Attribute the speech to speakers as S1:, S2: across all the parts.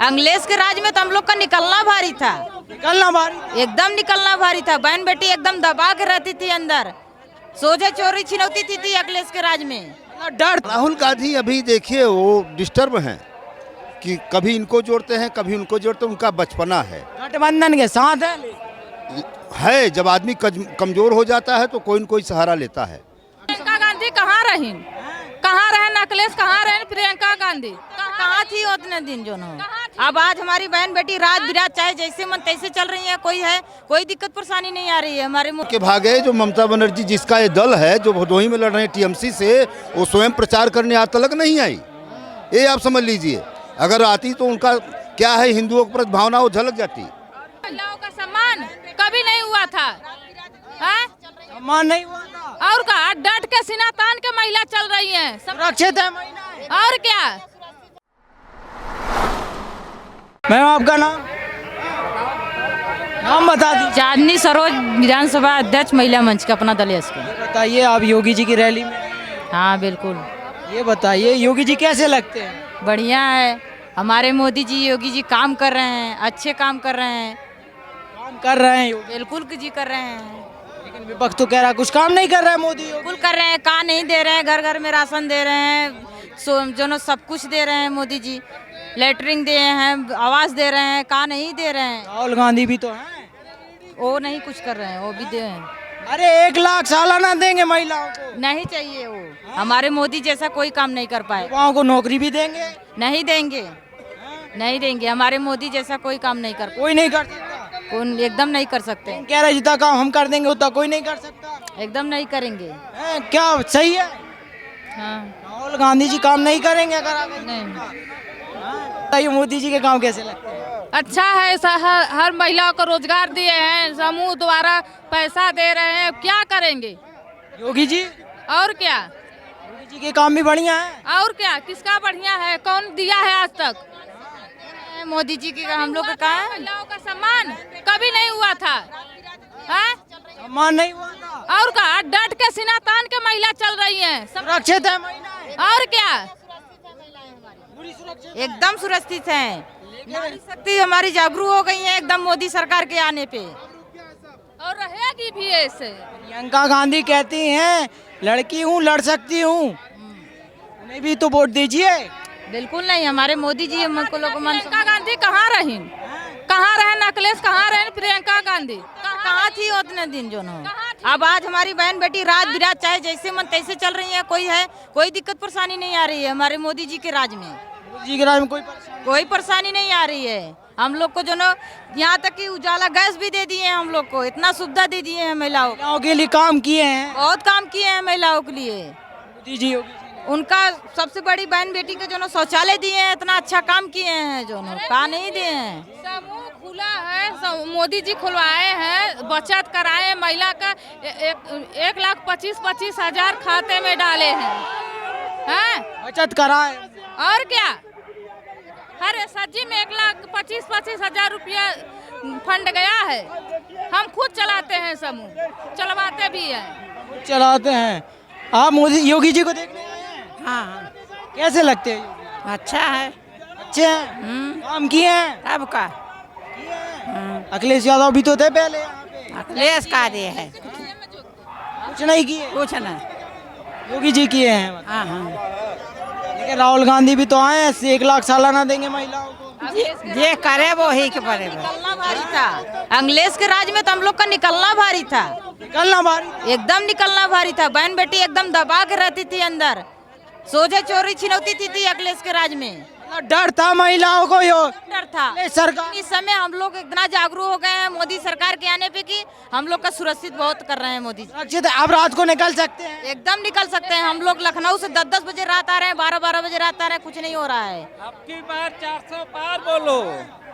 S1: अंग्रेज के राज में तो हम लोग का निकलना भारी था, एकदम निकलना भारी था। बहन बेटी एकदम दबा के रहती थी अंदर, सोझे चोरी छिनौती थी अंग्रेज के राज में।
S2: डर राहुल गांधी अभी देखिए वो डिस्टर्ब हैं कि कभी इनको जोड़ते हैं कभी उनको जोड़ते हैं, उनका बचपना है,
S3: गठबंधन के साथ
S2: है। जब आदमी कमजोर हो जाता है तो कोई न कोई सहारा लेता है।
S1: प्रियंका गांधी कहाँ रही, कहाँ रहे अखिलेश, कहाँ रहे प्रियंका गांधी, कहाँ थी उतने दिन जो न। अब आज हमारी बहन बेटी रात बिरात चाहे जैसे मन तैसे चल रही है, कोई दिक्कत परेशानी नहीं आ रही है हमारे
S2: के भागे। जो ममता बनर्जी जिसका ये दल है जो भदोही में लड़ रहे हैं टीएमसी से, वो स्वयं प्रचार करने आज तक नहीं आई। ये आप समझ लीजिए, अगर आती तो उनका क्या है, हिंदुओं के प्रति भावना वो झलक जाती।
S1: महिलाओं का सम्मान कभी नहीं हुआ था,
S3: सम्मान नहीं हुआ था।
S1: और का डट के सीना तान के महिला चल रही है,
S3: सुरक्षित है महिलाएं।
S1: और क्या।
S3: मैम आपका नाम बता दीजिए।
S1: चांदनी सरोज, विधानसभा अध्यक्ष, महिला मंच का अपना दल है इसका।
S3: बताइए, आप योगी जी की रैली में।
S1: हाँ बिल्कुल।
S3: ये बताइए योगी जी कैसे लगते हैं?
S1: बढ़िया है, हमारे मोदी जी योगी जी काम कर रहे हैं, अच्छे काम कर रहे हैं।
S3: काम कर रहे हैं योगी?
S1: बिल्कुल जी कर रहे हैं।
S3: लेकिन विपक्ष तो कह रहा है कुछ काम नहीं कर रहा है मोदी।
S1: बिल्कुल कर रहे हैं, कहाँ नहीं दे रहे हैं, घर घर में राशन दे रहे हैं, जो न सब कुछ दे रहे हैं मोदी जी। लेटरिंग दे हैं, आवास दे रहे हैं, कहाँ नहीं दे रहे हैं।
S3: राहुल गांधी भी तो हैं,
S1: वो नहीं कुछ कर रहे हैं, वो भी दे रहे हैं।
S3: अरे 1 लाख सालाना देंगे महिलाओं को।
S1: नहीं चाहिए वो, हमारे मोदी जैसा कोई काम नहीं कर पाए।
S3: युवाओं को नौकरी भी देंगे।
S1: नहीं देंगे, नहीं देंगे, हमारे मोदी जैसा कोई काम नहीं कर,
S3: कोई नहीं कर सकता।
S1: कोई एकदम नहीं कर सकते।
S3: कह रहे जितना काम हम कर देंगे उतना कोई नहीं कर सकता।
S1: एकदम नहीं करेंगे।
S3: क्या सही है?
S1: हाँ
S3: राहुल गांधी जी काम नहीं करेंगे अगर आगे?
S1: नहीं।
S3: बताइए मोदी जी के काम कैसे लगते हैं?
S1: अच्छा है, हर महिला को रोजगार दिए हैं, समूह द्वारा पैसा दे रहे हैं, क्या करेंगे
S3: योगी जी?
S1: और क्या,
S3: योगी जी के काम भी बढ़िया है।
S1: और क्या, किसका बढ़िया है, कौन दिया है आज तक? मोदी जी की हम लोग का कहा, महिलाओं का सम्मान कभी नहीं हुआ था,
S3: सम्मान नहीं हुआ था।
S1: और का डट के सीना तान के महिला चल रही है,
S3: सुरक्षित है महिलाएं।
S1: और क्या,
S3: पूरी सुरक्षित
S1: एकदम सुरक्षित है। नारी शक्ति हमारी जागरूक हो गई है एकदम मोदी सरकार के आने पे, और रहेगी भी ऐसे।
S3: प्रियंका गांधी कहती हैं लड़की हूँ, लड़ सकती हूँ, उन्हें भी तो वोट दीजिए।
S1: बिल्कुल नहीं, हमारे मोदी जी हमको लोग मन। प्रियंका गांधी कहाँ रही, कहाँ रहे अखिलेश, कहाँ रहे प्रियंका गांधी, कहाँ थी उतने दिन जो न। अब आज हमारी बहन बेटी रात बिरात चाहे जैसे मन तैसे चल रही है, कोई दिक्कत परेशानी नहीं आ रही है हमारे मोदी जी के राज में।
S3: मोदी जी के राज में
S1: कोई परेशानी नहीं आ रही है। हम लोग को जो न यहाँ तक कि उजाला गैस भी दे दिए हैं, हम लोग को इतना सुविधा दे दिए हैं महिलाओं
S3: के लिए काम किए हैं,
S1: बहुत काम किए हैं महिलाओं के लिए
S3: मोदी जी।
S1: उनका सबसे बड़ी बहन बेटी के जो न शौचालय दिए हैं, इतना अच्छा काम किए हैं, जो न कहा नहीं दिए हैं। समूह खुला है, मोदी जी खुलवाए हैं, बचत कराए, महिला का 1,25,25,000 खाते में डाले हैं,
S3: बचत कराए।
S1: और क्या, हर सब्जी में 1,25,25,000 रुपया फंड गया है। हम खुद चलाते हैं, समूह चलवाते भी हैं,
S3: चलाते हैं। आप मोदी योगी जी को देखने आए हैं?
S4: हाँ
S3: कैसे लगते हैं योगी?
S4: अच्छा है।
S3: अच्छे हैं, काम किए हैं
S4: अब का
S3: अखिलेश यादव भी तो थे पहले यहाँ पे।
S4: अखिलेश का दे है,
S3: कुछ नहीं किए,
S4: कुछ नहीं।
S3: योगी जी किए हैं।
S4: हाँ हाँ,
S3: लेकिन राहुल गांधी भी तो आए हैं, 1 लाख सालाना देंगे महिलाओं को।
S4: जे करे वो ही के पड़े।
S1: निकलना भारी था, अंग्रेज के राज में तो हम लोग का निकलना भारी था,
S3: निकलना भारी,
S1: एकदम निकलना भारी था। बहन बेटी एकदम दबा के रहती थी अंदर, सोझे चोरी छिनौती थी अखिलेश के राज में।
S3: डर था महिलाओं को,
S1: डर था।
S3: सरकार
S1: इस समय हम लोग इतना जागरूक हो गए हैं मोदी सरकार के आने पे कि हम लोग का सुरक्षित बहुत कर रहे हैं मोदी जी।
S3: सुरक्षित है। अब रात को निकल सकते हैं,
S1: एकदम निकल सकते हैं। हम लोग लखनऊ से 10-10 बजे रात आ रहे हैं, 12-12 बजे रात आ रहे हैं, कुछ नहीं हो रहा है।
S5: अबकी बार 400 पार बोलो,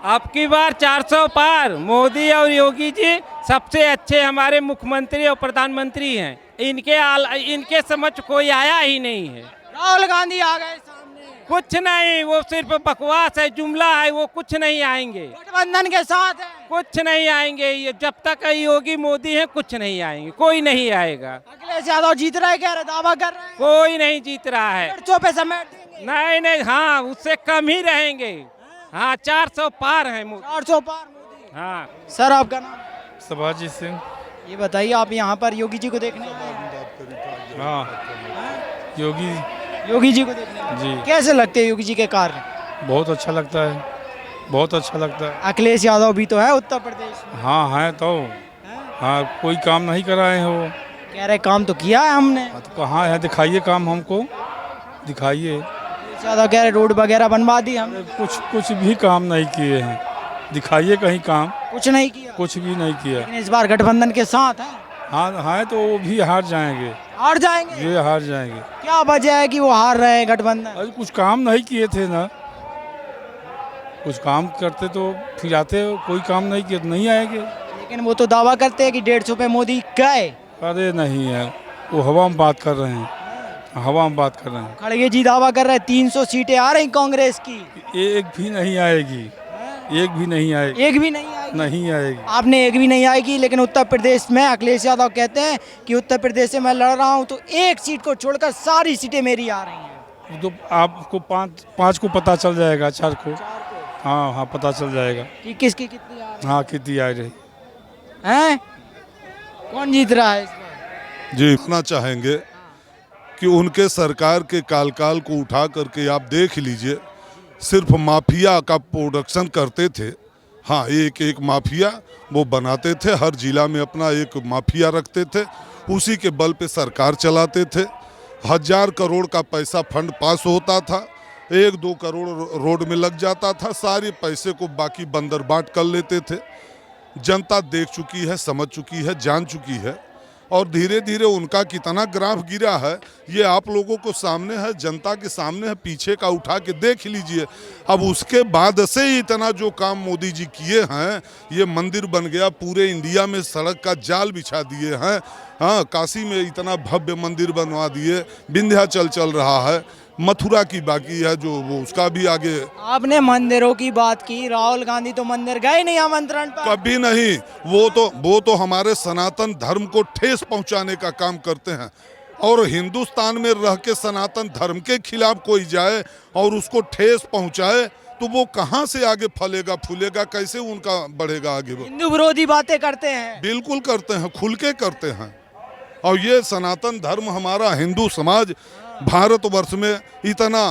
S5: अबकी बार 400 पार। मोदी और योगी जी सबसे अच्छे हमारे मुख्यमंत्री और प्रधानमंत्री हैं, इनके समझ कोई आया ही नहीं है।
S3: राहुल गांधी आ गए सामने,
S5: कुछ नहीं, वो सिर्फ बकवास है, जुमला है, वो कुछ नहीं आएंगे।
S3: गठबंधन के साथ है,
S5: कुछ नहीं आएंगे। ये जब तक योगी मोदी है कुछ नहीं आएंगे, कोई नहीं आएगा।
S3: अखिलेश यादव जीत रहे, कह रहे, दावा कर रहे हैं,
S5: कोई नहीं जीत रहा है।
S3: पर्चों पे समेट देंगे।
S5: नहीं नहीं, हाँ उससे कम ही रहेंगे, हाँ 400 पार है मोदी।
S3: 400 पार मोदी।
S5: हाँ
S3: सर आपका नाम?
S6: शिवाजी सिंह।
S3: ये बताइए, आप यहाँ पर योगी जी को देखने आए हैं?
S6: हाँ
S3: योगी जी को देखने आए हैं।
S6: जी
S3: कैसे लगते हैं योगी जी के कार्य?
S6: बहुत अच्छा लगता है, बहुत अच्छा लगता है।
S3: अखिलेश यादव भी तो है उत्तर प्रदेश में।
S6: हाँ है तो, हाँ कोई काम नहीं कराए हैं वो।
S3: कह रहे काम तो किया है हमने।
S6: हाँ, तो कहाँ है, दिखाइए काम हमको, दिखाइए।
S3: अखिलेश यादव कह रहे रोड वगैरह बनवा दी हमने।
S6: कुछ भी काम नहीं किए हैं, दिखाइए कहीं काम।
S3: कुछ नहीं किया।
S6: कुछ भी नहीं किया।
S3: लेकिन इस बार गठबंधन के साथ है।
S6: हाँ है तो वो भी हार जाएंगे।
S3: हार जाएंगे?
S6: ये हार जाएंगे।
S3: क्या वजह है कि वो हार रहे हैं गठबंधन?
S6: अरे कुछ काम नहीं किए थे ना, कुछ काम करते तो फिर आते, कोई काम नहीं किए तो नहीं आएंगे।
S3: लेकिन वो तो दावा करते हैं कि 150 पे मोदी गए।
S6: अरे नहीं है, वो हवा में बात कर रहे हैं, हवा में बात कर रहे हैं।
S3: खड़गे जी दावा कर रहे हैं 300 सीटें आ रही कांग्रेस की।
S6: एक भी नहीं आएगी, एक भी नहीं आएगी।
S3: एक भी नहीं आएगी?
S6: नहीं आएगी।
S3: आपने एक भी नहीं आएगी, लेकिन उत्तर प्रदेश में अखिलेश यादव कहते हैं कि उत्तर प्रदेश से मैं लड़ रहा हूं तो एक सीट को छोड़कर सारी सीटें मेरी आ रही हैं।
S6: तो आपको पाँच को पता चल जाएगा, 4 को। हाँ हाँ पता चल जाएगा
S3: कि किसकी कितनी आ रही
S6: हाँ कितनी आ रही
S3: हैं। कौन जीत रहा है इस बार?
S7: जी इतना चाहेंगे कि उनके सरकार के काल को उठा करके आप देख लीजिए, सिर्फ माफिया का प्रोडक्शन करते थे। हाँ एक माफिया वो बनाते थे, हर जिला में अपना एक माफिया रखते थे, उसी के बल पे सरकार चलाते थे। 1000 करोड़ का पैसा फंड पास होता था, 1-2 करोड़ रोड में लग जाता था, सारे पैसे को बाकी बंदर बाट कर लेते थे। जनता देख चुकी है, समझ चुकी है, जान चुकी है, और धीरे धीरे उनका कितना ग्राफ गिरा है ये आप लोगों को सामने है, जनता के सामने है, पीछे का उठा के देख लीजिए। अब उसके बाद से ही इतना जो काम मोदी जी किए हैं, ये मंदिर बन गया, पूरे इंडिया में सड़क का जाल बिछा दिए हैं। हाँ काशी में इतना भव्य मंदिर बनवा दिए, विंध्याचल चल रहा है, मथुरा की बाकी है जो वो उसका भी आगे।
S3: आपने मंदिरों की बात की, राहुल गांधी तो मंदिर गए नहीं आमंत्रण पर।
S7: कभी नहीं, वो तो हमारे सनातन धर्म को ठेस पहुंचाने का काम करते हैं, और हिंदुस्तान में रह के सनातन धर्म के खिलाफ कोई जाए और उसको ठेस पहुंचाए तो वो कहां से आगे फलेगा फूलेगा, कैसे उनका बढ़ेगा आगे?
S3: हिंदू विरोधी बातें करते हैं।
S7: बिल्कुल करते हैं, खुल के करते हैं। और ये सनातन धर्म हमारा हिंदू समाज भारतवर्ष में इतना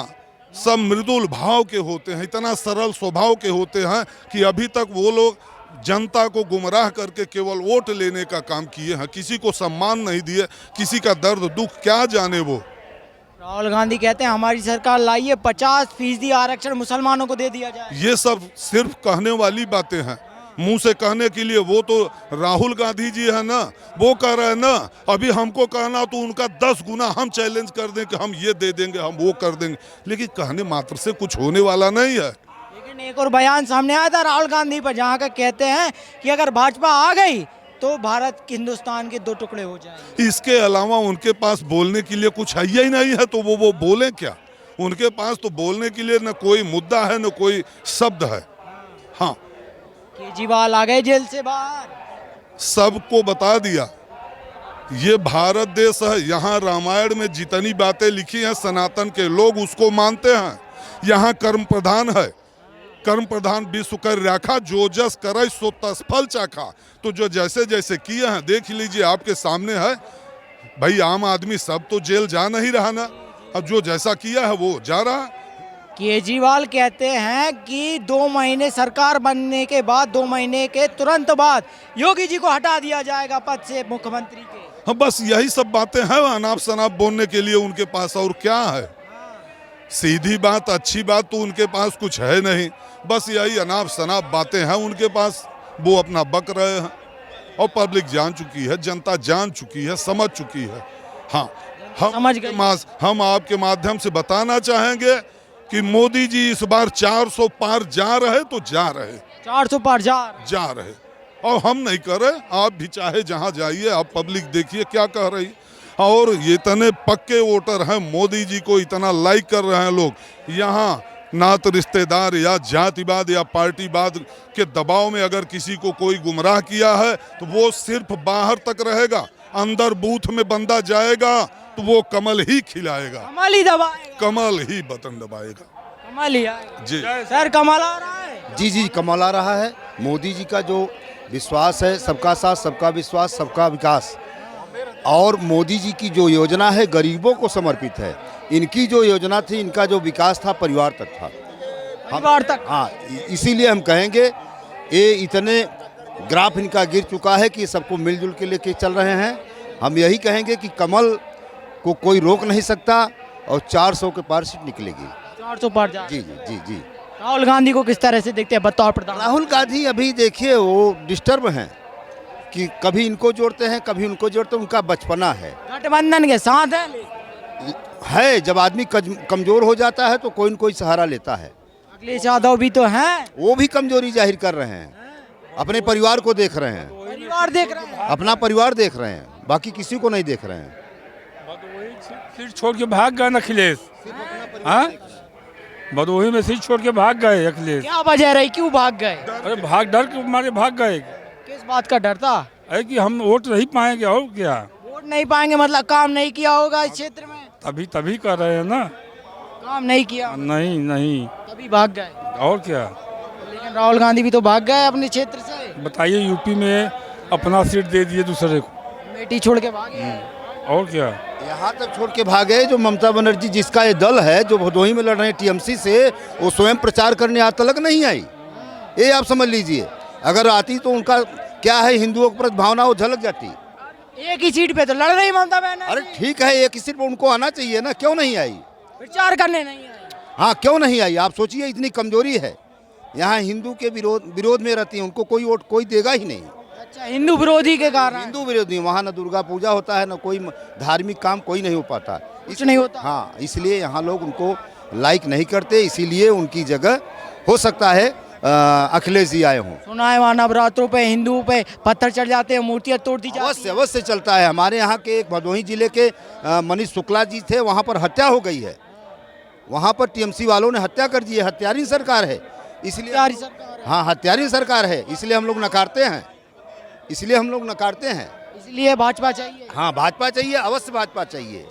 S7: सब मृदुल भाव के होते हैं, इतना सरल स्वभाव के होते हैं कि अभी तक वो लोग जनता को गुमराह करके केवल वोट लेने का काम किए हैं, किसी को सम्मान नहीं दिए, किसी का दर्द दुख क्या जाने वो।
S3: राहुल गांधी कहते हैं हमारी सरकार लाइए 50% आरक्षण मुसलमानों को दे दिया जाए।
S7: ये सब सिर्फ कहने वाली बातें हैं, मुंह से कहने के लिए। वो तो राहुल गांधी जी है ना, वो कह रहे हैं ना, अभी हमको कहना तो उनका 10 गुना हम चैलेंज कर दें कि हम ये दे देंगे, हम वो कर देंगे, लेकिन कहने मात्र से कुछ होने वाला नहीं है।
S3: लेकिन एक और बयान सामने आया था राहुल गांधी पर, जहां का कहते हैं कि अगर भाजपा आ गई तो भारत हिंदुस्तान के 2 टुकड़े हो जाएंगे।
S7: इसके अलावा उनके पास बोलने के लिए कुछ है ही नहीं है, तो वो बोले क्या? उनके पास तो बोलने के लिए न कोई मुद्दा है, न कोई शब्द है। हाँ
S3: केजरीवाल आ गए जेल से बाहर,
S7: सबको बता दिया ये भारत देश है, यहाँ रामायण में जितनी बातें लिखी हैं सनातन के लोग उसको मानते हैं। यहाँ कर्म प्रधान है, कर्म प्रधान विश्व कर राखा, जो जस करे सो तस फल चाखा। तो जो जैसे जैसे किए हैं देख लीजिए, आपके सामने है। भाई आम आदमी सब तो जेल जा नहीं रहा ना, अब जो जैसा किया है वो जा रहा है।
S3: केजरीवाल कहते हैं कि 2 महीने सरकार बनने के बाद, 2 महीने के तुरंत बाद योगी जी को हटा दिया जाएगा पद से, मुख्यमंत्री के।
S7: हाँ बस यही सब बातें हैं अनाप शनाप बोलने के लिए उनके पास, और क्या है? सीधी बात, अच्छी बात तो उनके पास कुछ है नहीं, बस यही अनाप शनाप बातें हैं उनके पास, वो अपना बक रहे हैं। और पब्लिक जान चुकी है, जनता जान चुकी है, समझ चुकी है। हाँ हम आपके माध्यम से बताना चाहेंगे कि मोदी जी इस बार 400 पार जा रहे, तो जा रहे,
S3: 400 पार जा
S7: रहे, और हम नहीं कर रहे। आप भी चाहे जहां जाइए, आप पब्लिक देखिए क्या कह रही। और ये इतने पक्के वोटर हैं, मोदी जी को इतना लाइक कर रहे हैं लोग। यहाँ ना तो रिश्तेदार या जातिवाद या पार्टीवाद के दबाव में अगर किसी को कोई गुमराह किया है तो वो सिर्फ बाहर तक रहेगा, अंदर बूथ में बंदा जाएगा तो वो कमल ही खिलाएगा,
S3: कमल ही दबाएगा,
S7: कमल ही बटन दबाएगा।
S3: कमल ही आएगा।
S7: जी
S3: सर कमल आ रहा है।
S2: जी जी, कमल आ रहा है। मोदी जी का जो विश्वास है, सबका साथ सबका विश्वास सबका विकास, और मोदी जी की जो योजना है गरीबों को समर्पित है। इनकी जो योजना थी, इनका जो विकास था परिवार तक था,
S3: परिवार तक।
S2: हाँ, इसीलिए हम कहेंगे ये इतने ग्राफ इनका गिर चुका है कि सबको मिलजुल के लेके चल रहे हैं। हम यही कहेंगे कि कमल को कोई रोक नहीं सकता और 400 के पार सीट निकलेगी।
S3: 400 पार जा।
S2: जी जी जी जी।
S3: राहुल गांधी को किस तरह से देखते हैं बतौर प्रधान?
S2: राहुल गांधी अभी देखिए वो डिस्टर्ब हैं कि कभी इनको जोड़ते हैं कभी उनको जोड़ते हैं। उनका बचपना
S3: गठबंधन के साथ
S2: है। जब आदमी कमजोर हो जाता है तो कोई न कोई सहारा लेता है।
S3: अखिलेश यादव भी तो हैं।
S2: वो भी कमजोरी जाहिर कर रहे हैं, अपने परिवार को देख रहे हैं,
S3: परिवार देख रहे हैं।
S2: अपना परिवार देख रहे हैं, बाकी किसी को नहीं देख रहे हैं।
S6: सीट छोड़ के भाग गए ना अखिलेश। हाँ, भदोही में सीट छोड़ के भाग गए अखिलेश।
S3: क्या वजह रही, क्यों भाग गए?
S6: अरे भाग डर के मारे भाग गए।
S3: किस बात का डर था?
S6: अरे कि हम वोट नहीं पाएंगे और क्या।
S3: वोट नहीं पाएंगे मतलब काम नहीं किया होगा इस क्षेत्र में?
S6: तभी कर रहे हैं ना।
S3: काम नहीं किया
S6: नहीं
S3: तभी भाग गए।
S6: और क्या।
S3: लेकिन राहुल गांधी भी तो भाग गए अपने क्षेत्र से।
S6: बताइए, यूपी में अपना सीट दे दिए दूसरे को।
S3: बेटी छोड़ के भागे।
S6: और क्या।
S2: यहाँ तक छोड़ के भागे जो ममता बनर्जी, जिसका ये दल है जो भदोही में लड़ रहे हैं टीएमसी से, वो स्वयं प्रचार करने आज तक नहीं आई। ये आप समझ लीजिए, अगर आती तो उनका क्या है हिंदुओं के प्रति भावना वो झलक जाती।
S3: एक ही सीट पे तो लड़ रही ममता बनर्जी।
S2: अरे ठीक है, एक ही सीट पर उनको आना चाहिए ना, क्यों नहीं आई?
S3: प्रचार करने नहीं आई।
S2: हाँ, क्यों नहीं आई? आप सोचिए, इतनी कमजोरी है। यहाँ हिंदू के विरोध में रहती है, उनको कोई वोट कोई देगा ही नहीं।
S3: अच्छा, हिंदू विरोधी के कारण।
S2: हिंदू विरोधी, वहाँ न दुर्गा पूजा होता है, न कोई धार्मिक काम कोई नहीं हो पाता।
S3: कुछ नहीं होता।
S2: हाँ, इसलिए यहाँ लोग उनको लाइक नहीं करते, इसीलिए उनकी जगह हो सकता है अखिलेश जी आए हों।
S3: सुना है वहाँ नवरात्रों पे हिंदुओं पे पत्थर चढ़ जाते हैं, मूर्तियाँ तोड़ दी जाती हैं।
S2: अवश्य चलता है। हमारे यहाँ के एक भदोही जिले के मनीष शुक्ला जी थे, वहाँ पर हत्या हो गई है। वहाँ पर टीएमसी वालों ने हत्या कर दी है। हत्यारी सरकार है, इसलिए हाँ, हत्यारी सरकार है, इसलिए हम लोग नकारते हैं। इसलिए भाजपा चाहिए। हाँ, भाजपा चाहिए, अवश्य भाजपा चाहिए।